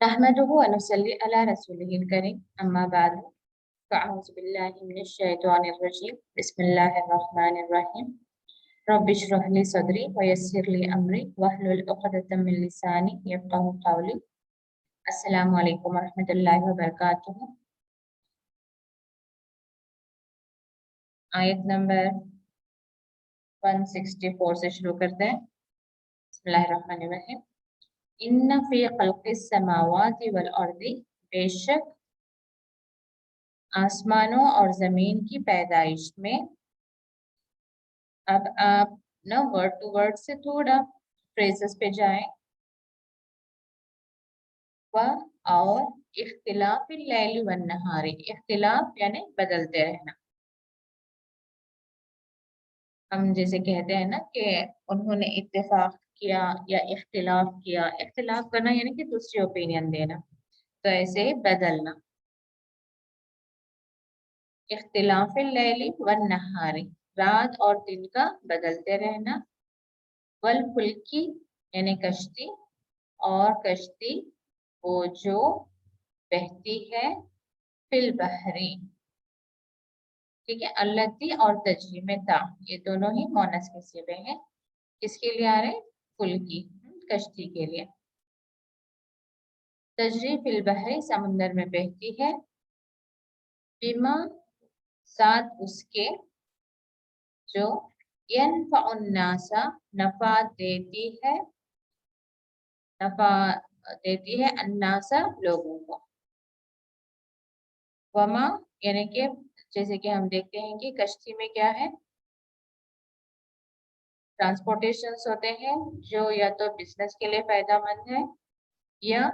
नहमदुहु व नुसल्ली अला रसूलिहिल करीम अम्मा बाद फ़अऊज़ु बिल्लाहि मिनश शैतानिर रजीम बिस्मिल्लाहिर रहमानिर रहीम रब्बि इश्रह ली सदरी व यस्सिर ली अमरी वहलुल उक़दतम मिन लिसानी यफ़क़हू क़ौली। अस्सलामु अलैकुम व रहमतुल्लाहि व बरकातुहू। आयत नंबर 164 से शुरू करते हैं। बिस्मिल्लाहिर रहमानिर रहीम। इन्ना फी खल्क़िस समावाति वल अर्दी, बेशक आसमानों और जमीन की पैदाइश में। अब आप ना वर्ड टू वर्ड से थोड़ा फ्रेजेस पे जाएं। वह और इख्तिलाफ लैली वन नहारी, इख्तिलाफ यानी बदलते रहना। हम जैसे कहते हैं ना कि उन्होंने इत्तेफाक किया या इख्तिलाफ किया। इख्तिलाफ करना यानी कि दूसरी ओपिनियन देना, तो ऐसे ही बदलना। इख्तिलाफ लैली वन नहारी, रात और दिन का बदलते रहना। वल फुल्की यानी कश्ती, और कश्ती वो जो बहती है फिल बहरी, ठीक है। अल्लती और तजरी में ता, ये दोनों ही मोनस के सिगे हैं। किसके लिए आ रहे? फुल्की, कश्ती के लिए। तजरी फिल बहरी, समुंदर में बहती है। बिमा, साथ उसके, जो यनफ़उन्नासा, नफा देती है, नफा देती है अन्नासा, लोगों को। वमा यानी कि जैसे कि हम देखते हैं कि कश्ती में क्या है, ट्रांसपोर्टेशन होते हैं जो या तो बिजनेस के लिए फायदेमंद है, या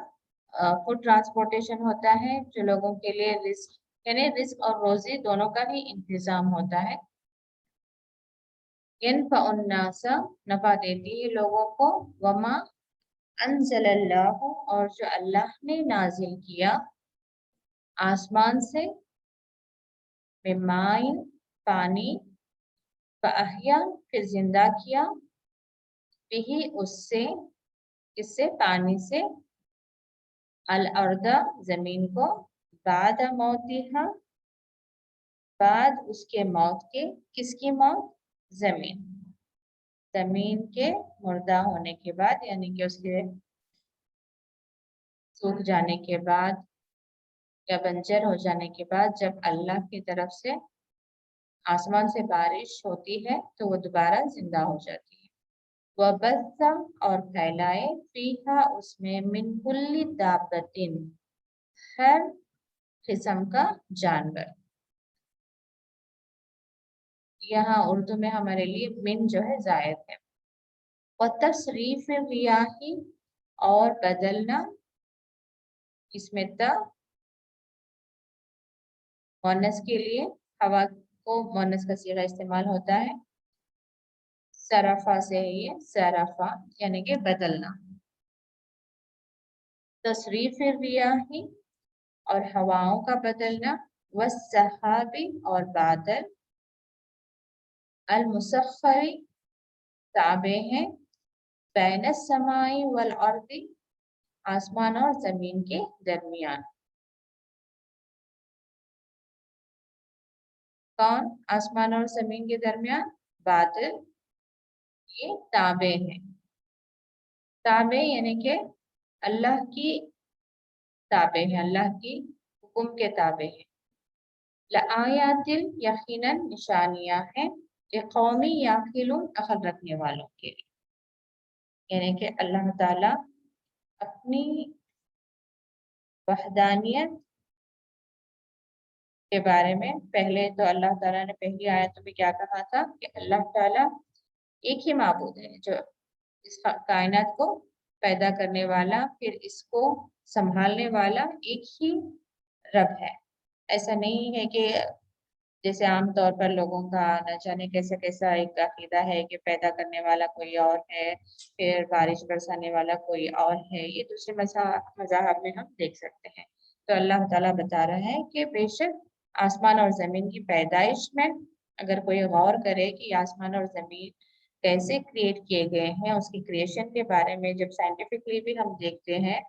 फूड ट्रांसपोर्टेशन होता है जो लोगों के लिए रिस्क यानी रिस्क और रोजी दोनों का ही इंतजाम होता है। यनफ़उन्नासा, नफा देती है लोगों को। वमा अंज़लल्लाहु, और जो अल्लाह ने नाजिल किया आसमान से, बिमाइन, पानी, फ़अह्या, फिर जिंदा किया, बिही, उससे, किससे? पानी से, अल अर्दा, जमीन को, बाद मौतिहा, बाद उसके मौत के। किसकी मौत? जमीन, जमीन के मुर्दा होने के बाद, यानी कि उसके सूख जाने के बाद या बंजर हो जाने के बाद, जब अल्लाह की तरफ से आसमान से बारिश होती है तो वो दोबारा जिंदा हो जाती है। वह बस्सा, और फैलाए, फीहा, उसमें, मिन कुल्ली दाब्बतिन, हर किस्म का जानवर। यहाँ उर्दू में हमारे लिए मिन जो है जायद है। वह तसरीफ रियाही, और बदलना, इसमें त मोनस के लिए, हवा को मोनस का सीगा इस्तेमाल होता है। सरफा से है ये, सरफा यानी कि बदलना। तसरीफ रियाही, और हवाओं का बदलना। वस्सहाबी, और बादल। अल मुसख्खरी, ताबे हैं, बैन समाई वल अर्दी, आसमान और जमीन के दरमियान। कौन? आसमान और जमीन के दरमियान बादल, ये ताबे हैं। ताबे यानी कि अल्लाह की ताबे हैं, अल्लाह की हुक्म के ताबे हैं। लआयातिल, यकीनन निशानियां हैं, कौमी याकिलून, अकल रखने वालों के लिए। यानी कि अल्लाह ताला अपनी वहदानियत के बारे में, पहले तो अल्लाह ताला ने पहली आयत में क्या कहा था कि अल्लाह ताला एक ही माबूद है जो इस कायनात को पैदा करने वाला, फिर इसको संभालने वाला एक ही रब है। ऐसा नहीं है कि जैसे आम तौर पर लोगों का न जाने कैसा कैसा एक अकीदा है कि पैदा करने वाला कोई और है, फिर बारिश बरसाने वाला कोई और है। ये दूसरे मज़ाहब में हम देख सकते हैं। तो अल्लाह ताला बता रहा है कि बेशक आसमान और ज़मीन की पैदाइश में अगर कोई गौर करे कि आसमान और ज़मीन कैसे क्रिएट किए गए हैं, उसकी क्रिएशन के बारे में जब साइंटिफिकली भी हम देखते हैं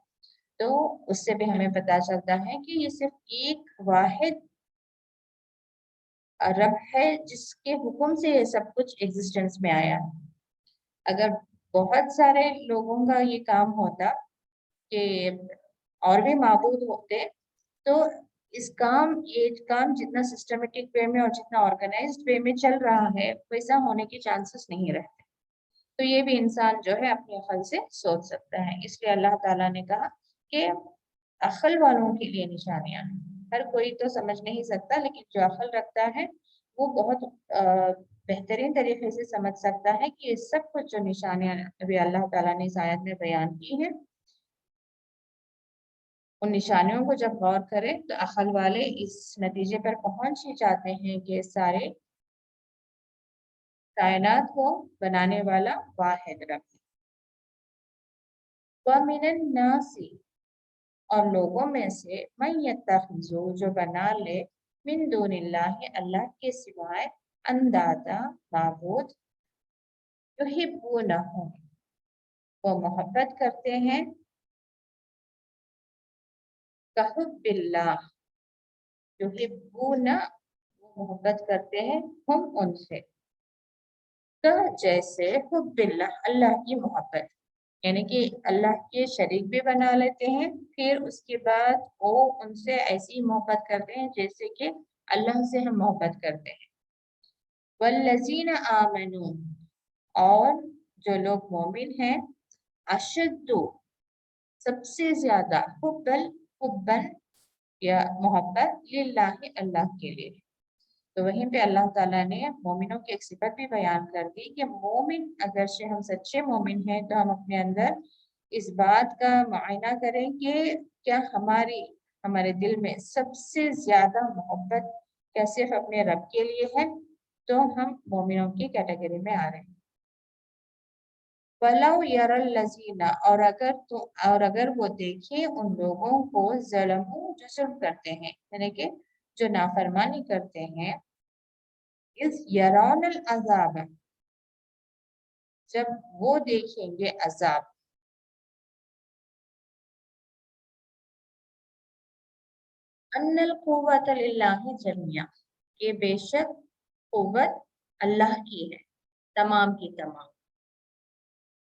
تو اس سے بھی ہمیں پتہ چلتا ہے کہ یہ صرف ایک واحد رب ہے جس کے حکم سے یہ سب کچھ ایگزسٹنس میں آیا ہے۔ اگر بہت سارے لوگوں کا یہ کام ہوتا کہ اور بھی معبود ہوتے تو اس یہ کام جتنا سسٹمیٹک وے میں اور جتنا آرگنائزڈ وے میں چل رہا ہے ویسا ہونے کے چانسز نہیں رہتے۔ تو یہ بھی انسان جو ہے اپنی عقل سے سوچ سکتا ہے، اس لیے اللہ تعالیٰ نے کہا کہ عقل والوں کے لیے نشانیاں ہیں۔ ہر کوئی تو سمجھ نہیں سکتا، لیکن جو عقل رکھتا ہے وہ بہت بہترین طریقے سے سمجھ سکتا ہے کہ یہ سب کچھ جو نشانیاں ابھی اللہ تعالیٰ نے اس آیت میں بیان کی ہیں، ان نشانیوں کو جب غور کرے تو عقل والے اس نتیجے پر پہنچ ہی جاتے ہیں کہ سارے کائنات کو بنانے والا واحد رب ہے۔ وَمِنَ النَّاسِ، اور لوگوں میں سے مَن يَتَّخِذُ، جو بنا لے، من دون اللہ، اللہ کے سوائے، اندادا، معبود، یحبونہم، وہ محبت کرتے ہیں، کحب اللہ، یحبون، وہ محبت کرتے ہیں، ہم ان سے، جیسے حب اللہ، اللہ کی محبت، یعنی کہ اللہ کے شریک بھی بنا لیتے ہیں، پھر اس کے بعد وہ ان سے ایسی محبت کرتے ہیں جیسے کہ اللہ سے ہم محبت کرتے ہیں۔ والذین آمنوا، اور جو لوگ مومن ہیں، اشد، سب سے زیادہ، حبن یا محبت، للہ، اللہ کے لیے۔ تو وہیں پہ اللہ تعالیٰ نے مومنوں کی ایک صفت بھی بیان کر دی کہ مومن، اگرچہ ہم سچے مومن ہیں تو ہم اپنے اندر اس بات کا معائنہ کریں کہ کیا ہمارے دل میں سب سے زیادہ محبت کیا صرف اپنے رب کے لیے ہے، تو ہم مومنوں کی کیٹیگری میں آ رہے ہیں۔ وَلَوْ يَرَى الَّذِينَ، اور اگر وہ دیکھیں ان لوگوں کو، ظلموا، جو ظلم کرتے ہیں، یعنی کہ جو نافرمانی کرتے ہیں، اِذْ يَرَوْنَ الْعَذَابَ، جب وہ دیکھیں گے عذاب، أَنَّ الْقُوَّةَ لِلَّهِ جَمِيعًا، کہ بے شک قوت اللہ کی ہے، تمام کی تمام،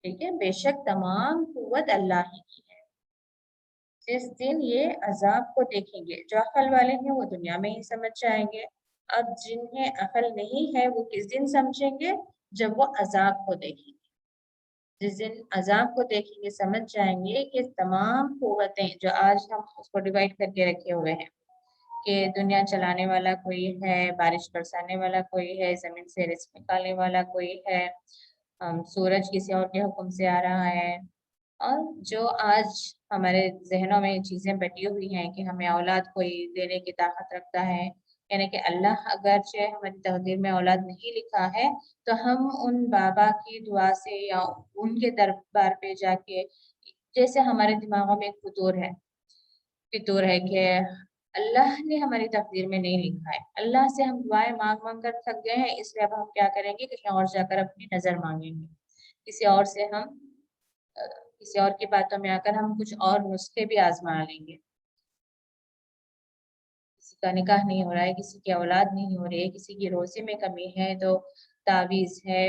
ٹھیک ہے، بے شک تمام قوت اللہ ہی کی ہے۔ جس دن یہ عذاب کو دیکھیں گے، جو عقل والے ہیں وہ دنیا میں ہی سمجھ جائیں گے، اب جنہیں عقل نہیں ہے وہ کس دن سمجھیں گے؟ جب وہ عذاب کو دیکھیں گے۔ جس دن عذاب کو دیکھیں گے سمجھ جائیں گے کہ تمام قوتیں جو آج ہم اس کو ڈیوائڈ کر کے رکھے ہوئے ہیں کہ دنیا چلانے والا کوئی ہے، بارش برسانے والا کوئی ہے، زمین سے رزق نکالنے والا کوئی ہے، سورج کسی اور کے حکم سے آ رہا ہے، اور جو آج ہمارے ذہنوں میں چیزیں بٹی ہوئی ہیں کہ ہمیں اولاد کوئی دینے کی طاقت رکھتا ہے، یعنی کہ اللہ اگرچہ ہماری تقدیر میں اولاد نہیں لکھا ہے تو ہم ان بابا کی دعا سے یا ان کے دربار پہ جا کے، جیسے ہمارے دماغوں میں ایک فطور ہے کہ اللہ نے ہماری تقدیر میں نہیں لکھا ہے، اللہ سے ہم دعائیں مانگ مانگ کر تھک گئے ہیں، اس لیے اب ہم کیا کریں گے، کہیں اور جا کر اپنی نظر مانگیں گے، کسی اور کی باتوں میں آ کر ہم کچھ اور نسخے بھی آزما لیں گے۔ کسی کا نکاح نہیں ہو رہا ہے، کسی کی اولاد نہیں ہو رہی ہے، کسی کی روزی میں کمی ہے تو تعویذ ہے،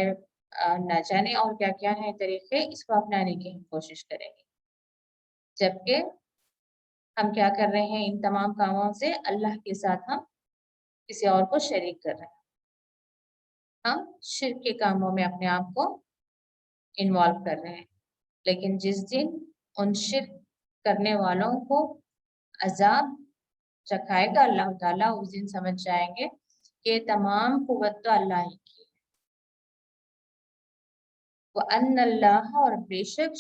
نہ جانے اور کیا کیا ہے طریقے، اس کو اپنانے کی ہم کوشش کریں گے، جبکہ ہم کیا کر رہے ہیں، ان تمام کاموں سے اللہ کے ساتھ ہم کسی اور کو شریک کر رہے ہیں، ہم شرک کے کاموں میں اپنے آپ کو انوالو کر رہے ہیں۔ لیکن جس دن ان شرک کرنے والوں کو عذاب چکھائے گا اللہ تعالیٰ، اس دن سمجھ جائیں گے کہ تمام قوت تو اللہ ہی کی ہے۔ وَأَنَّ اللَّهَ، اور بے شک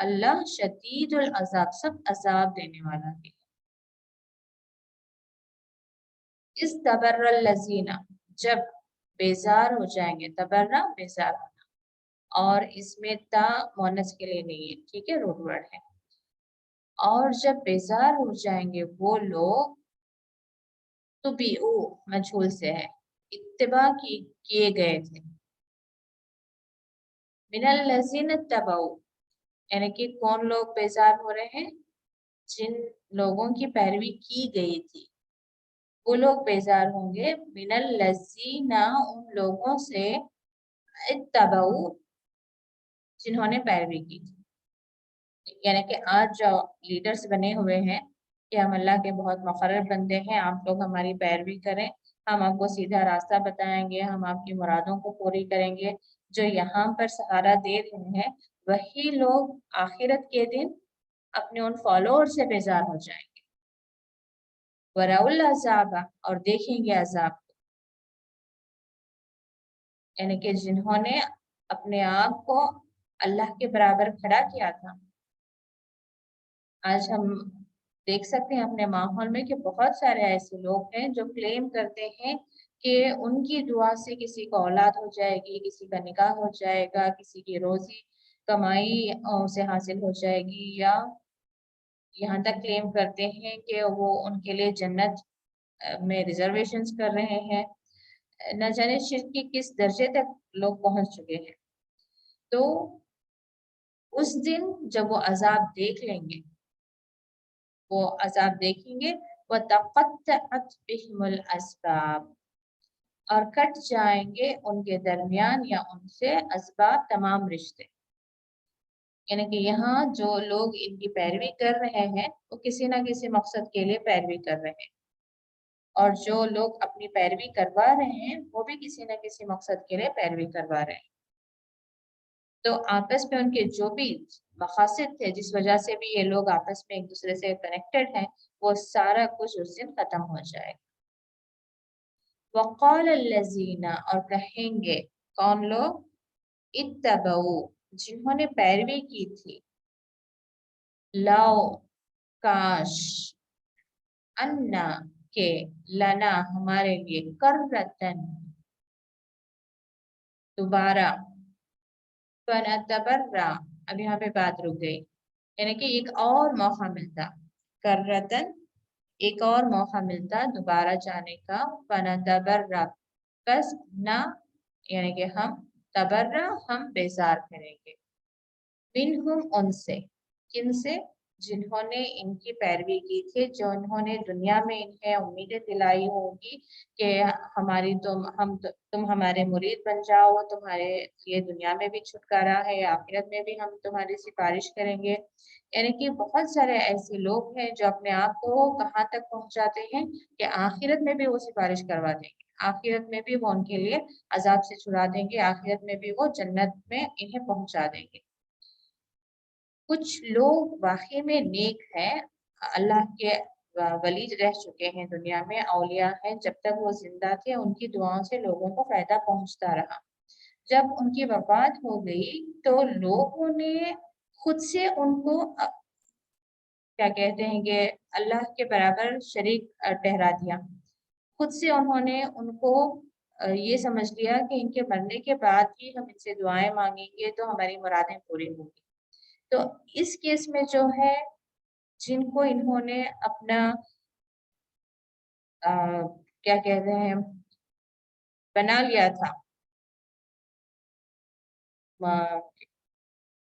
اللہ، شدید العذاب، سخت عذاب دینے والا ہے۔ اس تبر الذین، جب بیزار ہو جائیں گے، تبرہ بیزار ہونا، اور اس میں تا مونس کے لیے نہیں ہے، ٹھیک ہے، روٹ ورڈ ہے، اور جب بیزار ہو جائیں گے وہ لوگ، تو بھی او مجھول سے ہے، اتباع کیے گئے تھے، من الذین اتبعوا، یعنی کہ کون لوگ بیزار ہو رہے ہیں، जिन लोगों की पैरवी की गई थी वो लोग बेजार होंगे, मिनल लजीना उन लोगों से, इत्तबऊ जिन्होंने पैरवी की थी। यानी कि आज जो लीडर्स बने हुए हैं कि हम अल्लाह के बहुत मुकर्रब बंदे हैं, आप लोग हमारी पैरवी करें, हम आपको सीधा रास्ता बताएंगे, हम आपकी मुरादों को पूरी करेंगे। जो यहाँ पर सहारा दे रहे हैं वही लोग आखिरत के दिन अपने उन फॉलोअर से बेजार हो जाएंगे। वराउल अजाबा और देखेंगे अजाब, यानी कि जिन्होंने अपने आप को अल्लाह के बराबर खड़ा किया था। आज हम देख सकते हैं अपने माहौल में कि बहुत सारे ऐसे लोग हैं जो क्लेम करते हैं कि उनकी दुआ से किसी को औलाद हो जाएगी, किसी का निकाह हो जाएगा, किसी की रोजी कमाई से हासिल हो जाएगी, या यहाँ तक क्लेम करते हैं कि वो उनके लिए जन्नत में रिजर्वेशंस कर रहे हैं। न जाने शिर्क की किस दर्जे तक लोग पहुंच चुके हैं। तो उस दिन जब वो अजाब देख लेंगे, वो अजाब देखेंगे, वह तक़त्तअत बिहिमुल अस्बाब और कट जाएंगे उनके दरमियान या उनसे असबाब तमाम रिश्ते। यानी कि यहाँ जो लोग इनकी पैरवी कर रहे हैं वो किसी ना किसी मकसद के लिए पैरवी कर रहे हैं, और जो लोग अपनी पैरवी करवा रहे हैं वो भी किसी न किसी मकसद के लिए पैरवी करवा रहे हैं। तो आपस में उनके जो भी मकासद थे जिस वजह से भी ये लोग आपस में एक दूसरे से कनेक्टेड हैं, वो सारा कुछ उस दिन खत्म हो जाएगा। वक़ाल लजीना और कहेंगे कौन लोग, इत्तबऊ जिन्होंने पैरवी की थी, लाओ काश, अन्ना के लना हमारे लिए, कररतन दोबारा, फनतबर्रा अब यहाँ पे बात रुक गई, यानी कि एक और मौका मिलता, कररतन एक और मौका मिलता दोबारा जाने का, फनतबर्रा बस ना, यानी कि हम तबर्रा हम बेजार करेंगे, मिनहुम उनसे, किनसे, जिन्होंने इनकी पैरवी की थी, जो उन्होंने दुनिया में इन्हें उम्मीदें दिलाई होंगी कि हमारी तुम हमारे मुरीद बन जाओ, तुम्हारे लिए दुनिया में भी छुटकारा है, आखिरत में भी हम तुम्हारी सिफारिश करेंगे। यानी कि बहुत सारे ऐसे लोग हैं जो अपने आप को कहाँ तक पहुंचाते हैं कि आखिरत में भी वो सिफारिश करवा देंगे, आखिरत में भी वो उनके लिए अजाब से छुड़ा देंगे, आखिरत में भी वो जन्नत में इन्हें पहुंचा देंगे। कुछ लोग वाकई में नेक हैं, अल्लाह के वली रह चुके हैं दुनिया में, औलिया हैं, जब तक वो जिंदा थे उनकी दुआओं से लोगों को फायदा पहुंचता रहा। जब उनकी वफात हो गई तो लोगों ने खुद से उनको क्या कहते हैं कि अल्लाह के बराबर शरीक ठहरा दिया। खुद से उन्होंने उनको ये समझ लिया कि इनके मरने के बाद ही हम इनसे दुआएं मांगेंगे तो हमारी मुरादें पूरी होंगी। तो इस केस में जो है, जिनको इन्होंने अपना क्या कहते हैं बना लिया था,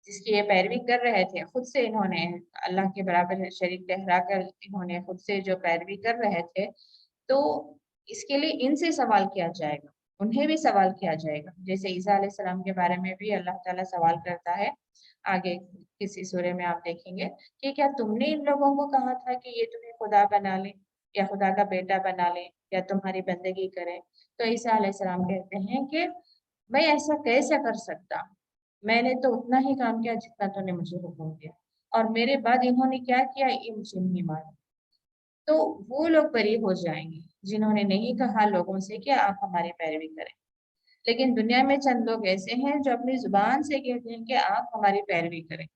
जिसकी ये पैरवी कर रहे थे, खुद से इन्होंने अल्लाह के बराबर शरीक ठहरा कर इन्होंने खुद से जो पैरवी कर रहे थे, तो इसके लिए इनसे सवाल किया जाएगा, उन्हें भी सवाल किया जाएगा। जैसे ईसा अलैहिस्सलाम के बारे में भी अल्लाह ताला सवाल करता है, आगे किसी सूरे में आप देखेंगे कि क्या तुमने इन लोगों को कहा था कि ये तुम्हें खुदा बना ले या खुदा का बेटा बना ले या तुम्हारी बंदगी करें। तो ईसा अलैहिस्सलाम कहते हैं कि मैं ऐसा कैसे कर सकता, मैंने तो उतना ही काम किया जितना तूने मुझे हुक्म दिया, और मेरे बाद इन्होंने क्या किया ये मुझे नहीं मालूम। तो वो लोग बरी हो जाएंगे जिन्होंने नहीं कहा लोगों से कि आप हमारी पैरवी करें। लेकिन दुनिया में चंद लोग ऐसे हैं जो अपनी जुबान से कहते हैं कि आप हमारी पैरवी करें,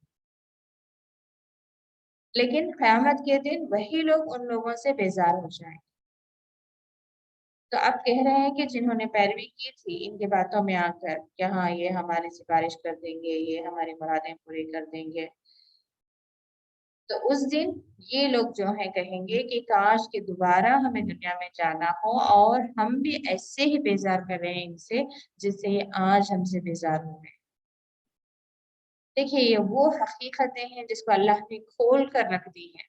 लेकिन क़यामत के दिन वही लोग उन लोगों से बेजार हो जाएं। तो आप कह रहे हैं कि जिन्होंने पैरवी की थी इनकी बातों में आकर कि हाँ ये हमारी सिफारिश कर देंगे, ये हमारी मुरादें पूरी कर देंगे, तो उस दिन ये लोग जो है कहेंगे कि काश कि दोबारा हमें दुनिया में जाना हो और हम भी ऐसे ही बेजार कर रहे हैं इनसे जिससे ये आज हमसे बेजार हो गए। देखिए ये वो हकीकतें हैं जिसको अल्लाह ने खोल कर रख दी है,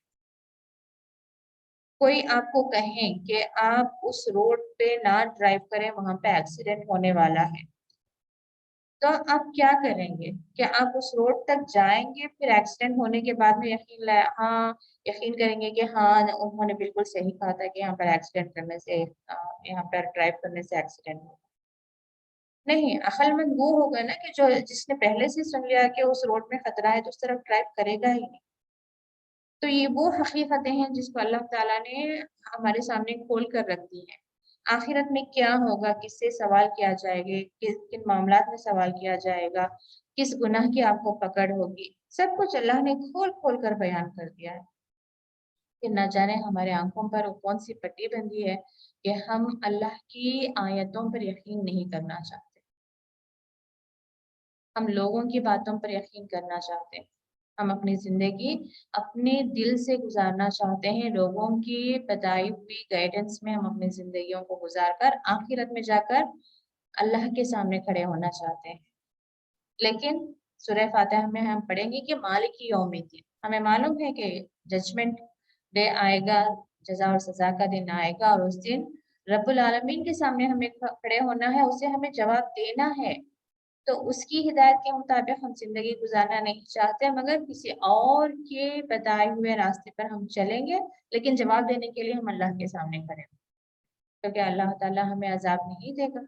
کوئی آپ کو کہیں کہ آپ اس روڈ پہ نہ ڈرائیو کریں، وہاں پہ ایکسیڈنٹ ہونے والا ہے، تو آپ کیا کریں گے؟ کیا آپ اس روڈ تک جائیں گے پھر ایکسیڈنٹ ہونے کے بعد میں یقین کریں گے کہ ہاں انہوں نے بالکل صحیح کہا تھا کہ یہاں پر ایکسیڈنٹ کرنے سے یہاں پر ڈرائیو کرنے سے ایکسیڈنٹ ہو؟ نہیں، عقل مند وہ ہوگا نا کہ جو جس نے پہلے سے سن لیا کہ اس روڈ میں خطرہ ہے تو اس طرف ڈرائیو کرے گا ہی نہیں۔ تو یہ وہ حقیقتیں ہیں جس کو اللہ تعالیٰ نے ہمارے سامنے کھول کر رکھ دی ہیں۔ آخرت میں کیا ہوگا، کس سے سوال کیا جائے گا، کن معاملات میں سوال کیا جائے گا، کس گناہ کی آپ کو پکڑ ہوگی، سب کچھ اللہ نے کھول کھول کر بیان کر دیا ہے کہ نہ جانے ہمارے آنکھوں پر کون سی پٹی بندھی ہے کہ ہم اللہ کی آیتوں پر یقین نہیں کرنا چاہتے، ہم لوگوں کی باتوں پر یقین کرنا چاہتے ہیں، ہم اپنی زندگی اپنے دل سے گزارنا چاہتے ہیں، لوگوں کی بتائی ہوئی گائیڈنس میں ہم اپنی زندگیوں کو گزار کر آخرت میں جا کر اللہ کے سامنے کھڑے ہونا چاہتے ہیں۔ لیکن سورہ فاتحہ میں ہم پڑھیں گے کہ مالک یوم الدین، ہمیں معلوم ہے کہ ججمنٹ ڈے آئے گا، جزا اور سزا کا دن آئے گا، اور اس دن رب العالمین کے سامنے ہمیں کھڑے ہونا ہے، اسے ہمیں جواب دینا ہے۔ تو اس کی ہدایت کے مطابق ہم زندگی گزارنا نہیں چاہتے، مگر کسی اور کے بتائے ہوئے راستے پر ہم چلیں گے، لیکن جواب دینے کے لیے ہم اللہ کے سامنے کھڑے ہیں، کیونکہ اللہ تعالیٰ ہمیں عذاب نہیں دے گا۔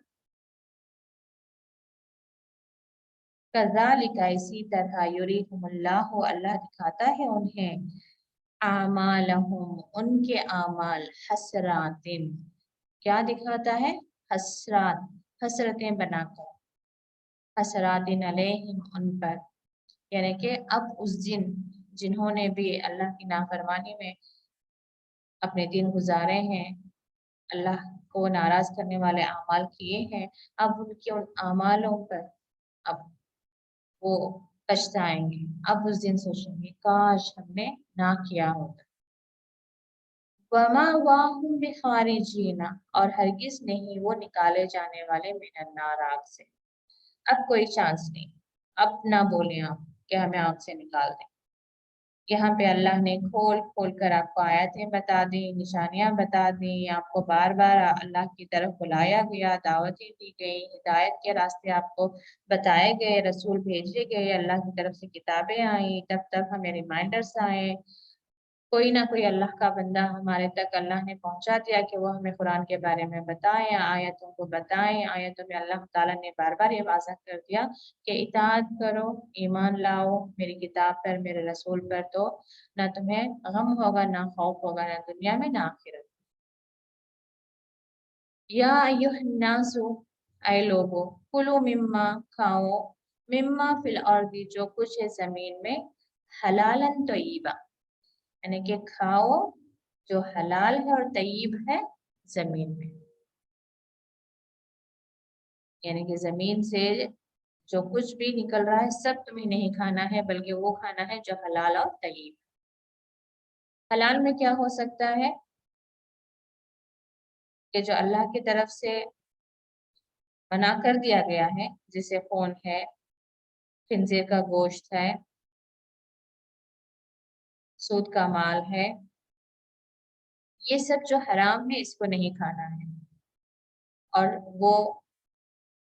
کذالک، اسی طرح یریہم اللہ، اللہ دکھاتا ہے انہیں اعمالہم، ان کے اعمال حسرات، کیا دکھاتا ہے؟ حسرات، حسرتیں بنا کر، حسرات علیہم، ان پر، یعنی کہ اب اس دن جنہوں نے بھی اللہ کی نافرمانی میں اپنے دن گزارے ہیں، اللہ کو ناراض کرنے والے اعمال کیے ہیں، اب ان کے ان اعمالوں پر اب وہ پچھتائیں گے، اب اس دن سوچیں گے کاش ہم نے نہ کیا ہوتا۔ وما واہم بخارجین، اور ہرگز نہیں وہ نکالے جانے والے من النار، آگ سے۔ اب کوئی چانس نہیں، اب نہ بولیں آپ کہ ہمیں آگ سے نکال دیں۔ یہاں پہ اللہ نے کھول کھول کر آپ کو آیتیں بتا دی، نشانیاں بتا دی، آپ کو بار بار اللہ کی طرف بلایا گیا، دعوتیں دی گئی، ہدایت کے راستے آپ کو بتائے گئے، رسول بھیجے گئے، اللہ کی طرف سے کتابیں آئیں، تب تک ہمیں ریمائنڈرس آئے، کوئی نہ کوئی اللہ کا بندہ ہمارے تک اللہ نے پہنچا دیا کہ وہ ہمیں قرآن کے بارے میں بتائیں، آیتوں کو بتائیں۔ آیتوں میں اللہ تعالیٰ نے بار بار یہ واضح کر دیا کہ اطاعت کرو، ایمان لاؤ میری کتاب پر، میرے رسول پر، تو نہ تمہیں غم ہوگا، نہ خوف ہوگا، نہ دنیا میں نہ آخرت۔ یا ایھا الناس، اے لوگو، کلو مما، کھاؤ، مما فی الارض، جو کچھ ہے زمین میں، حلالا طیبا، یعنی کہ کھاؤ جو حلال ہے اور طیب ہے زمین میں، یعنی کہ زمین سے جو کچھ بھی نکل رہا ہے سب تمہیں نہیں کھانا ہے، بلکہ وہ کھانا ہے جو حلال اور طیب۔ حلال میں کیا ہو سکتا ہے کہ جو اللہ کی طرف سے منع کر دیا گیا ہے، جیسے خون ہے، خنزیر کا گوشت ہے، سود کا مال ہے، یہ سب جو حرام ہے اس کو نہیں کھانا ہے۔ اور وہ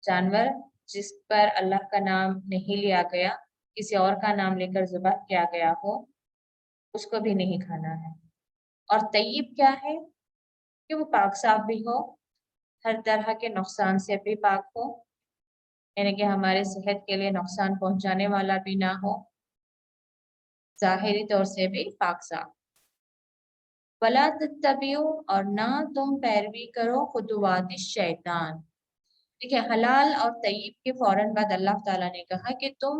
جانور جس پر اللہ کا نام نہیں لیا گیا، کسی اور کا نام لے کر ذبح کیا گیا ہو، اس کو بھی نہیں کھانا ہے۔ اور طیب کیا ہے کہ وہ پاک صاف بھی ہو، ہر طرح کے نقصان سے بھی پاک ہو، یعنی کہ ہمارے صحت کے لیے نقصان پہنچانے والا بھی نہ ہو، ظاہری طور سے بھی پاک صاف۔ وَلَا تَتَّبِعُوا، اور نہ تم پیروی کرو خطوات الشیطان۔ دیکھیں، حلال اور طیب کے فوراً بعد اللہ تعالیٰ نے کہا کہ تم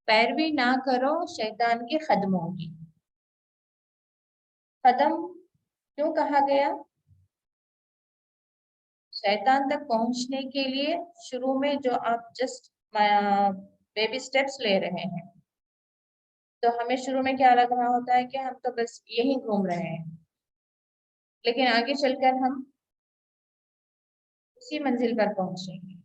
پیروی نہ کرو شیطان کے قدموں کی۔ قدم کیوں کہا گیا؟ شیطان تک پہنچنے کے لیے شروع میں جو آپ جسٹ بیبی سٹیپس لے رہے ہیں، تو ہمیں شروع میں کیا لگ رہا ہوتا ہے کہ ہم تو بس یہی گھوم رہے ہیں، لیکن آگے چل کر ہم اسی منزل پر پہنچیں گے،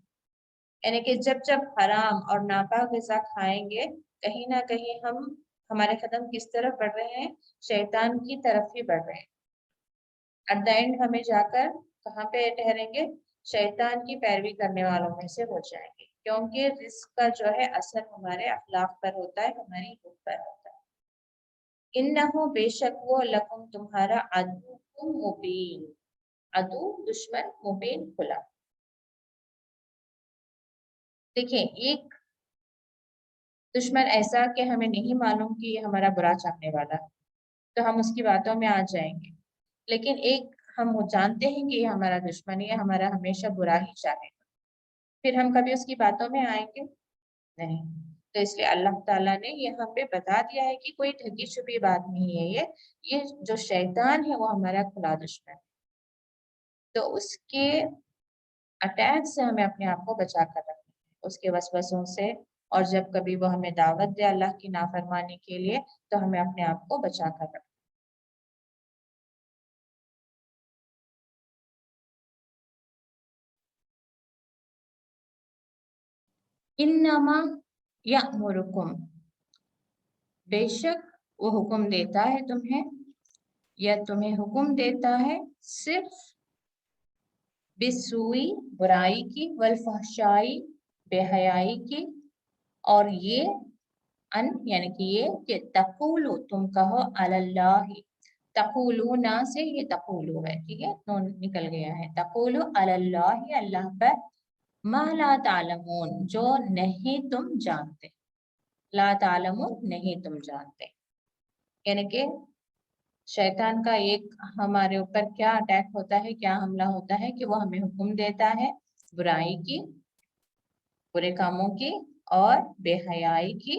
یعنی کہ جب جب حرام اور ناپاک غذا کھائیں گے، کہیں نہ کہیں ہمارے قدم کس طرف بڑھ رہے ہیں؟ شیطان کی طرف ہی بڑھ رہے ہیں۔ ایٹ دا اینڈ ہمیں جا کر کہاں پہ ٹھہریں گے؟ شیطان کی پیروی کرنے والوں میں سے ہو جائیں گے، کیونکہ رزق کا جو ہے اثر ہمارے اخلاق پر ہوتا ہے، ہماری روح پر ہوتا ہے۔ انہو بے شک وہ لکم تمہارا عدو مبین، عدو دشمن، مبین کھلا۔ دیکھیں ایک دشمن ایسا کہ ہمیں نہیں معلوم کہ یہ ہمارا برا چاہنے والا ہے تو ہم اس کی باتوں میں آ جائیں گے، لیکن ایک ہم جانتے ہیں کہ یہ ہمارا دشمن ہے، یہ ہمارا ہمیشہ برا ہی چاہے گا، پھر ہم کبھی اس کی باتوں میں آئیں گے نہیں۔ تو اس لیے اللہ تعالیٰ نے یہ ہم پہ بتا دیا ہے کہ کوئی ڈھکی چھپی بات نہیں ہے، یہ جو شیطان ہے وہ ہمارا کھلا دشمن ہے، تو اس کے اٹیک سے ہمیں اپنے آپ کو بچا کر رکھنا ہے، اس کے وسوسوں سے، اور جب کبھی وہ ہمیں دعوت دے اللہ کی نافرمانی کے لیے تو ہمیں اپنے آپ کو بچا کر رکھنا ہے۔ انما یأمرکم، بے شک وہ حکم دیتا ہے تمہیں، یا تمہیں حکم دیتا ہے صرف بسوئی برائی کی، والفحشائی بے حیائی کی، اور یہ ان یعنی کہ یہ کہ تقولو تم کہو علی اللہ، تقولونا سے یہ تقولو ہے، ٹھیک ہے، نون نکل گیا ہے، تقولو علی اللہ، اللہ پر، ما لا تعلمون جو نہیں تم جانتے، لا تعلمون نہیں تم جانتے، یعنی کہ شیطان کا ایک ہمارے اوپر کیا اٹیک ہوتا ہے، کیا حملہ ہوتا ہے کہ وہ ہمیں حکم دیتا ہے برائی کی، برے کاموں کی، اور بے حیائی کی۔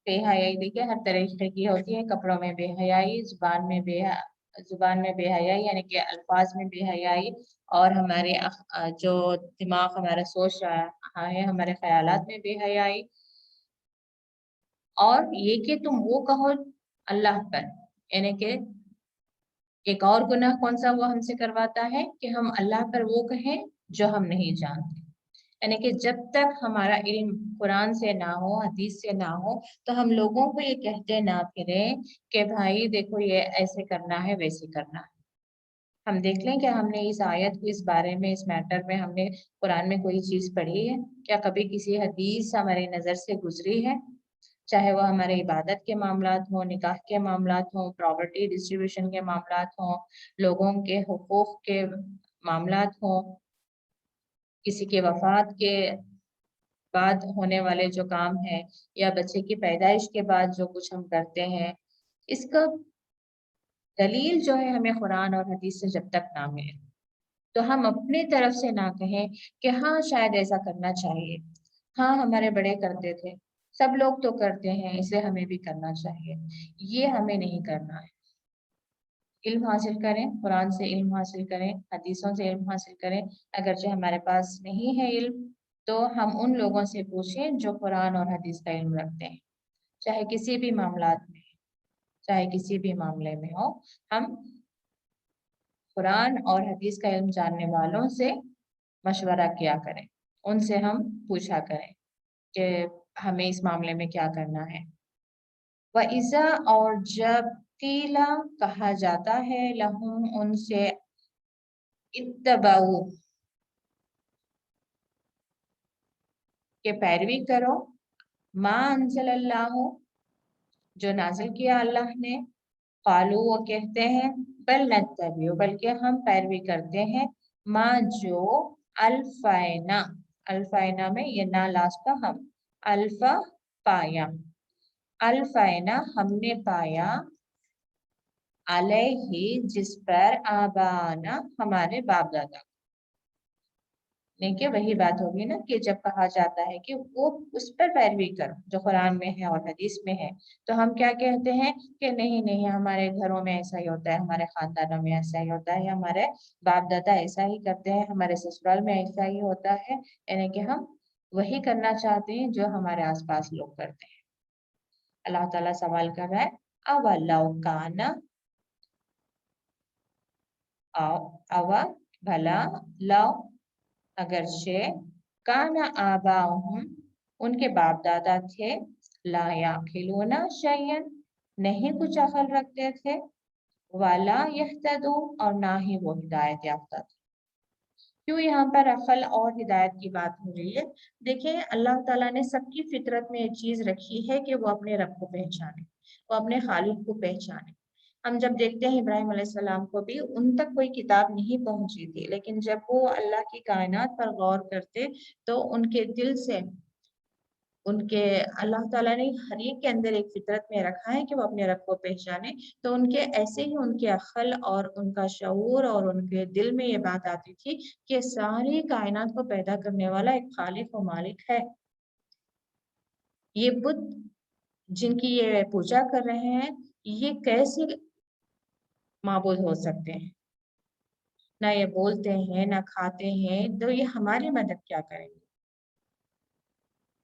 بے حیائی دیکھیے ہر طریقے کی ہوتی ہے، کپڑوں میں بے حیائی، زبان میں بے حیائی یعنی کہ الفاظ میں بے حیائی، اور ہمارے جو دماغ ہمارا سوچ رہا ہے، ہمارے خیالات میں بے حیائی، اور یہ کہ تم وہ کہو اللہ پر، یعنی کہ ایک اور گناہ کون سا وہ ہم سے کرواتا ہے کہ ہم اللہ پر وہ کہیں جو ہم نہیں جانتے، یعنی کہ جب تک ہمارا علم قرآن سے نہ ہو، حدیث سے نہ ہو، تو ہم لوگوں کو یہ کہتے نہ پھریں کہ بھائی دیکھو یہ ایسے کرنا ہے ویسے کرنا ہے۔ ہم دیکھ لیں کہ ہم نے اس آیت کو، اس بارے میں، اس میٹر میں ہم نے قرآن میں کوئی چیز پڑھی ہے کیا؟ کبھی کسی حدیث ہماری نظر سے گزری ہے؟ چاہے وہ ہمارے عبادت کے معاملات ہوں، نکاح کے معاملات ہوں، پراپرٹی ڈسٹریبیوشن کے معاملات ہوں، لوگوں کے حقوق کے معاملات ہوں، کسی کے وفات کے بعد ہونے والے جو کام ہیں، یا بچے کی پیدائش کے بعد جو کچھ ہم کرتے ہیں، اس کا دلیل جو ہے ہمیں قرآن اور حدیث سے جب تک نہ ملے تو ہم اپنی طرف سے نہ کہیں کہ ہاں شاید ایسا کرنا چاہیے، ہاں ہمارے بڑے کرتے تھے، سب لوگ تو کرتے ہیں اسے ہمیں بھی کرنا چاہیے، یہ ہمیں نہیں کرنا ہے۔ علم حاصل کریں، قرآن سے علم حاصل کریں، حدیثوں سے علم حاصل کریں، اگرچہ ہمارے پاس نہیں ہے علم تو ہم ان لوگوں سے پوچھیں جو قرآن اور حدیث کا علم رکھتے ہیں، چاہے کسی بھی معاملات میں، چاہے کسی بھی معاملے میں ہو، ہم قرآن اور حدیث کا علم جاننے والوں سے مشورہ کیا کریں، ان سے ہم پوچھا کریں کہ ہمیں اس معاملے میں کیا کرنا ہے۔ وَإِذَا اور جب قیلا کہا جاتا ہے لہم ان سے، اتبعوا کہ پیروی کرو، ما انزل اللہ جو نازل کیا اللہ نے، قالو وہ کہتے ہیں، بل نتبع بلکہ ہم پیروی کرتے ہیں، ما جو الفینا، الفینا میں یہ نا لاسٹ کا ہم، الفا پایا، الفینا ہم نے پایا، علیہ جس پر، آبانا ہمارے باپ دادا، کہ وہی بات ہوگی نا کہ جب کہا جاتا ہے کہ وہ اس پر پیروی کرو جو قرآن میں ہے اور حدیث میں ہے، تو ہم کیا کہتے ہیں کہ نہیں نہیں ہمارے گھروں میں ایسا ہی ہوتا ہے، ہمارے خاندانوں میں ایسا ہی ہوتا ہے، ہمارے باپ دادا ایسا ہی کرتے ہیں، ہمارے سسرال میں ایسا ہی ہوتا ہے، یعنی کہ ہم وہی کرنا چاہتے ہیں جو ہمارے آس پاس لوگ کرتے ہیں۔ اللہ تعالیٰ سوال کر رہا ہے، اولو کانا، او بھلا، لو اگرچہ، کانا آباؤہم ان کے باپ دادا تھے، لا یعقلون شیئا نہیں کچھ عقل رکھتے تھے، वाला यहतदू, और ना ही वो हिदायत याफ्ता थे। क्यों यहाँ पर अकल और हिदायत की बात हो रही है? देखिए, अल्लाह ताला ने सबकी फितरत में एक चीज रखी है कि वो अपने रब को पहचाने, वो अपने खालिक को पहचाने। हम जब देखते हैं इब्राहिम अलैहिस्सलाम को भी उन तक कोई किताब नहीं पहुंची थी, लेकिन जब वो अल्लाह की कायनात पर गौर करते तो उनके दिल से उनके अल्लाह ताला ने हर एक के अंदर एक फितरत में रखा है कि वो अपने रब को पहचाने। तो उनके ऐसे ही उनके अक्ल और उनका शऊर और उनके दिल में ये बात आती थी कि सारी कायनात को पैदा करने वाला एक खालिक व मालिक है। ये बुत जिनकी ये पूजा कर रहे हैं, ये कैसे माबूद हो सकते हैं? ना ये बोलते हैं, ना खाते हैं, तो ये हमारी मदद क्या करेंगे?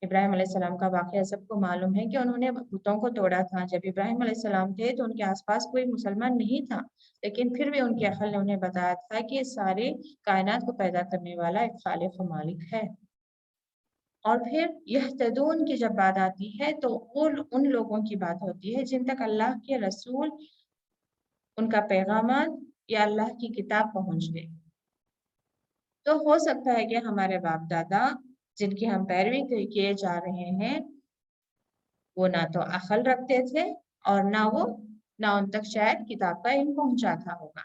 इब्राहिम अलैहिस्सलाम का वाक़या सबको मालूम है कि उन्होंने बुतों को तोड़ा था। जब इब्राहिम अलैहिस्सलाम थे तो उनके आसपास कोई मुसलमान नहीं था, लेकिन फिर भी उनके अक्ल ने उन्हें बताया था कि सारे कायनात को पैदा करने वाला एक खालिक व मालिक है। और फिर यहतदून की जब बात आती है तो वो उन लोगों की बात होती है जिन तक अल्लाह के रसूल, उनका पैगाम या अल्लाह की किताब पहुंच गई। तो हो सकता है कि हमारे बाप दादा जिनकी हम पैरवी किए जा रहे हैं, वो ना तो अकल रखते थे और ना उन तक शायद किताब का इल्म पहुंचा था होगा।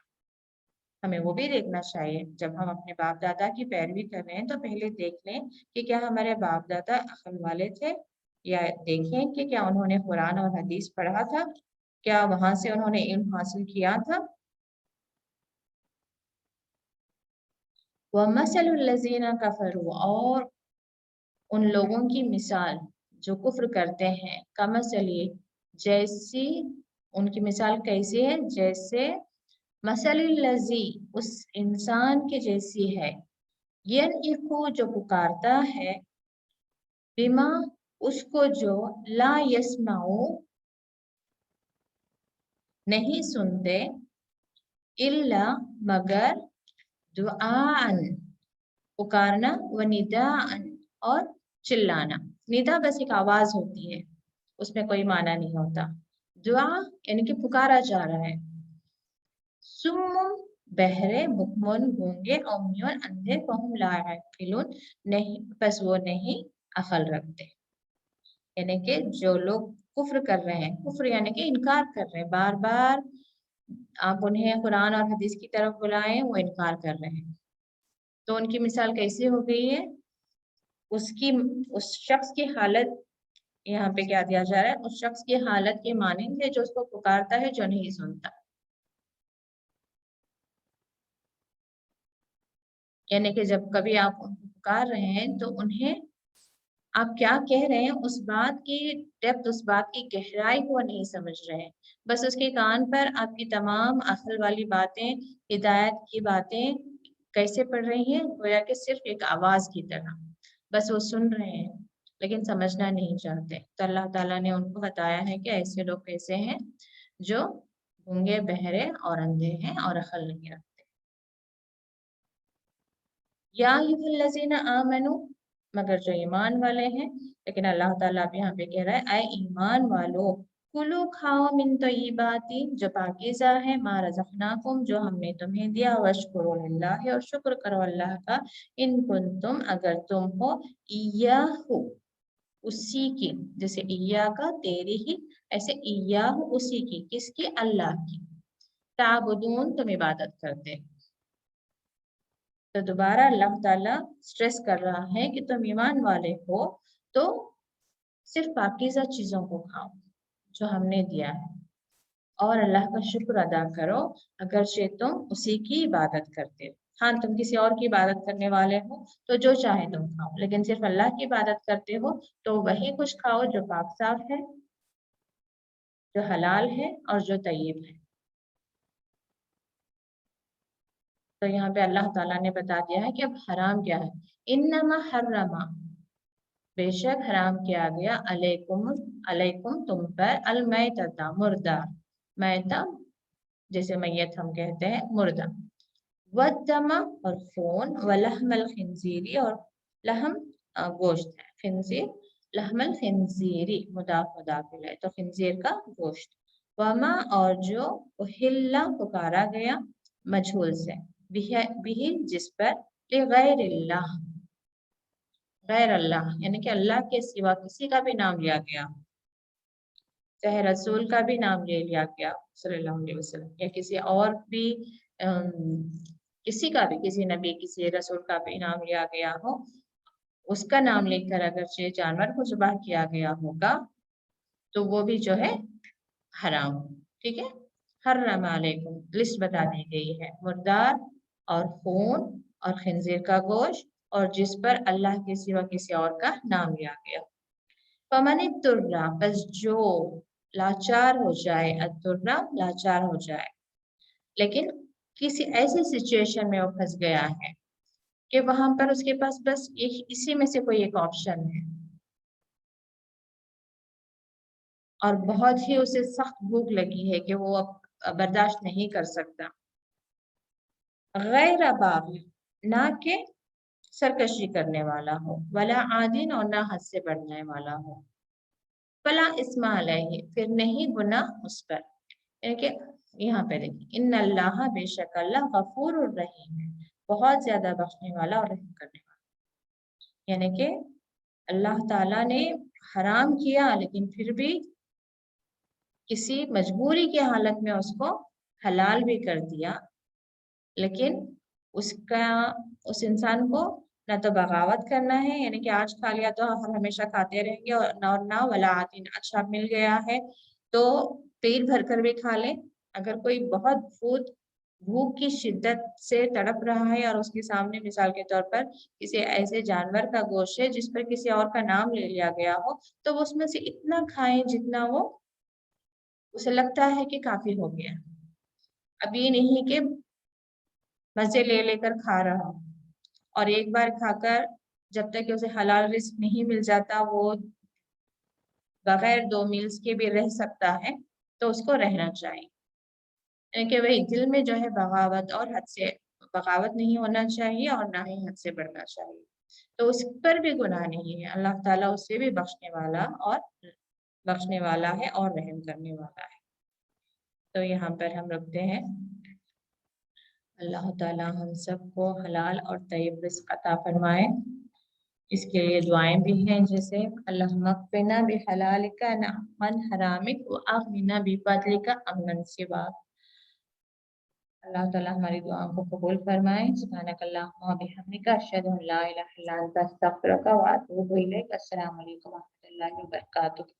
हमें वो भी देखना चाहिए। जब हम अपने बाप दादा की पैरवी कर रहे हैं तो पहले देख लें कि क्या हमारे बाप दादा अकल वाले थे, या देखें कि क्या उन्होंने कुरान और हदीस पढ़ा था, क्या वहां से उन्होंने इल्म हासिल किया था। वमसलुल्लज़ीना कफरू, और उन लोगों की मिसाल जो कुफ्र करते हैं, कमसली, जैसी, उनकी मिसाल कैसी है? जैसे मसलुल्लज़ी, उस इंसान के जैसी है, यनइकु, जो पुकारता है, बिमा, उसको जो, ला यस्माऊ, नहीं सुनते, इल्ला, मगर, दुआन, पुकारना, व निदाअन, और चिल्लाना। निदा बस एक आवाज होती है, उसमें कोई माना नहीं होता। दुआ यानी कि पुकारा जा रहा है। सुम्मुन, बहरे, बुकमुन, गूंगे, उम्युन, अंधे, फहुम ला याकिलून, नहीं, बस वो नहीं अकल रखते। यानी कि जो लोग कुफ्र कर रहे हैं, कुफ्र यानी कि इनकार कर रहे हैं, बार बार आप उन्हें कुरान और हदीस की तरफ बुलाएं, वो इनकार कर रहे हैं। तो उनकी मिसाल कैसी हो गई है? उसकी उस शख्स की हालत, यहाँ पे क्या दिया जा रहा है? उस शख्स की हालत के मानिंद है जो उसको पुकारता है, जो नहीं सुनता। यानी कि जब कभी आप उनको पुकार रहे हैं तो उन्हें आप क्या कह रहे हैं, उस बात की डेप्थ, उस बात की गहराई को नहीं समझ रहे हैं। बस उसके कान पर आपकी तमाम अक्ल वाली बातें, हिदायत की बातें कैसे पड़ रही हैं, गोया कि सिर्फ एक आवाज की तरह। बस वो सुन रहे हैं लेकिन समझना नहीं चाहते। तो अल्लाह ताला ने उनको बताया है कि ऐसे लोग कैसे हैं, जो गूंगे, बहरे और अंधे हैं और अक्ल नहीं रखते। या अय्युहल्लज़ीना आमनू, मगर जो ईमान वाले हैं। लेकिन अल्लाह ताला अब यहाँ पे कह रहा है, ऐ ईमान वालो, कुलू, खाओ, मिन तय्यिबाती, जो पाकीज़ा है, मा रज़क़नाकुम, जो हमने तुम्हें दिया, वश्कुरू लिल्लाहि, और शुक्र करो अल्लाह का, इन कुंतुम, अगर तुम हो, इय्याहु, उसी की, जैसे इय्या का तेरी ही, ऐसे इय्याहु, उसी की, किसकी? अल्लाह की, ताबुदून, तुम इबादत करते। तो दोबारा अल्लाह ताला स्ट्रेस कर रहा है कि तुम ईमान वाले हो तो सिर्फ पाकीज़ा चीजों को खाओ जो हमने दिया है, और अल्लाह का शुक्र अदा करो, अगरचे तुम उसी की इबादत करते हो। हाँ, तुम किसी और की इबादत करने वाले हो तो जो चाहे तुम खाओ, लेकिन सिर्फ अल्लाह की इबादत करते हो तो वही कुछ खाओ जो पाक साफ है, जो हलाल है और जो तय्यब है। तो यहाँ पे अल्लाह ताला ने बता दिया है कि अब हराम क्या है। इन्नमा हर्रमा, बेशक हराम किया गया, अलैकुम, अलैकुम, तुम पर, अल मैतता, मुर्दा, मैता जैसे मैयत हम कहते हैं, मुर्दा, वद्दमा, और खून, वलहमल खिंजीरी, और लहम गोश्त है, खिंजीर, लहमल खिंजीरी, मुदाफ मुदाफ इलैह, तो खिंजीर का गोश्त, वमा और जो उहिल्ला पुकारा गया मजहूल से बिही जिस पर लिगैरिल्लाह गैर अल्लाह यानी कि अल्लाह के सिवा किसी का भी नाम लिया गया, चाहे रसूल का भी नाम ले लिया गया सल्लल्लाहु अलैहि वसल्लम, या किसी और भी किसी का भी, किसी नबी किसी रसूल का भी नाम लिया गया हो, उसका नाम लेकर अगर ये जानवर को ज़ुबाह किया गया होगा तो वो भी जो है हराम। ठीक है, हर्रम अलैकुम लिस्ट बता दी गई है, मुर्दार और खून और खिंजीर का गोश्त और जिस पर अल्लाह के सिवा किसी और का नाम लिया गया। फमन तुर्रा बस जो लाचार हो जाए, अतुर्रा लाचार हो जाए, लेकिन किसी ऐसी सिचुएशन में वो फंस गया है कि वहां पर उसके पास बस एक इसी में से कोई एक ऑप्शन है और बहुत ही उसे सख्त भूख लगी है कि वो अब बर्दाश्त नहीं कर सकता। गैर बाग ना के सरकशी करने वाला हो, वला आदिन और ना हद से बढ़ने वाला हो, फला इस्मा अलैहि फिर नहीं गुनाह उस पर। यानी कि यहाँ पे देखिए इन अल्लाह बेशक अल्लाह गफूर रहीम है, बहुत ज्यादा बख्शने वाला और रहम करने वाला। यानी कि अल्लाह ताला ने हराम किया लेकिन फिर भी किसी मजबूरी की हालत में उसको हलाल भी कर दिया, लेकिन उसका उस इंसान को ना तो बगावत करना है, यानी कि आज खा लिया तो हम हमेशा खाते रहेंगे, और ना वला आतिन अच्छा मिल गया है तो पेट भर कर भी खा ले। अगर कोई बहुत भूख की शिद्दत से तड़प रहा है और उसके सामने मिसाल के तौर पर किसी ऐसे जानवर का गोश्त है जिस पर किसी और का नाम ले लिया गया हो, तो वो उसमें से इतना खाए जितना वो उसे लगता है कि काफी हो गया। अब ये नहीं कि मजे ले लेकर खा रहा हो और एक बार खाकर जब तक कि उसे हलाल रिस्क नहीं मिल जाता वो बगैर 2 मील्स के भी रह सकता है, तो उसको रहना चाहिए। यानी कि वही दिल में जो है बगावत और हद से बगावत नहीं होना चाहिए और ना ही हद से बढ़ना चाहिए, तो उस पर भी गुनाह नहीं है। अल्लाह ताला उससे भी बख्शने वाला है और रहम करने वाला है। तो यहाँ पर हम रुकते हैं। अल्लाह ताला हम सबको हलाल और तय्यब रिज़्क़ अता फरमाए। इसके लिए दुआएं भी हैं, जैसे अल्लाहुम्मा क़्फ़िना बिहलालिका अन हरामिक व अग़निना बिफ़ज़लिका अम्मन सिवाक। अल्लाह ताला हमारी दुआओं को कबूल फरमाए। सुब्हानकल्लाहुम्मा व बिहम्दिका अशहदु अन ला इलाहा इल्ला अंता अस्तग़फिरुका व अतूबु इलैक। अस्सलामु अलैकुम व रहमतुल्लाहि व बरकातुहू।